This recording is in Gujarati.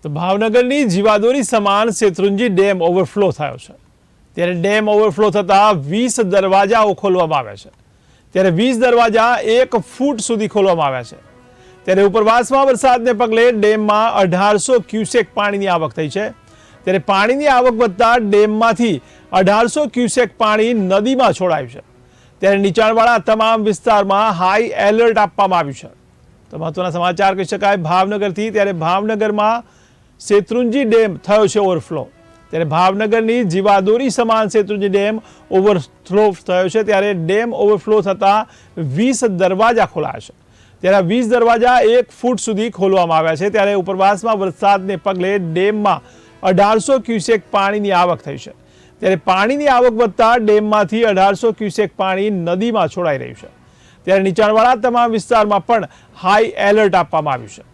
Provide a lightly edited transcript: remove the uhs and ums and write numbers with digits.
તો ભાવનગરની જીવાદોરી સમાન શેત્રુંજી ડેમ ઓવરફ્લો થયો છે। ત્યારે ડેમ ઓવરફ્લો થતાં 20 દરવાજાઓ ખોલવામાં આવ્યા છે। ત્યારે 20 દરવાજા 1 ફૂટ સુધી ખોલવામાં આવ્યા છે। ત્યારે ઉપરવાસમાં વરસાદને પગલે ડેમમાં 1800 ક્યુસેક પાણીની આવક થઈ છે। ત્યારે પાણીની આવક વધતા ડેમમાંથી 1800 ક્યુસેક પાણી નદીમાં છોડાયું છે। ત્યારે નીચાણવાળા તમામ વિસ્તારમાં હાઈ એલર્ટ આપવામાં આવ્યું છે। તો મહત્વના સમાચાર કહી શકાય ભાવનગરથી। ત્યારે ભાવનગરમાં શેત્રુંજી ડેમ થયો છે ઓવરફ્લો। ત્યારે ભાવનગરની જીવાદોરી સમાન શેત્રુંજી ડેમ ઓવરફ્લો થયો છે। ત્યારે ડેમ ઓવરફ્લો થતાં 20 દરવાજા ખોલાયા છે। ત્યારે 20 દરવાજા 1 ફૂટ સુધી ખોલવામાં આવ્યા છે। ત્યારે ઉપરવાસમાં વરસાદને પગલે ડેમમાં 1800 ક્યુસેક પાણીની આવક થઈ છે। ત્યારે પાણીની આવક વધતા ડેમમાંથી 1800 ક્યુસેક પાણી નદીમાં છોડાઈ રહ્યું છે। ત્યારે નીચાણવાળા તમામ વિસ્તારમાં પણ હાઈ એલર્ટ આપવામાં આવ્યું છે।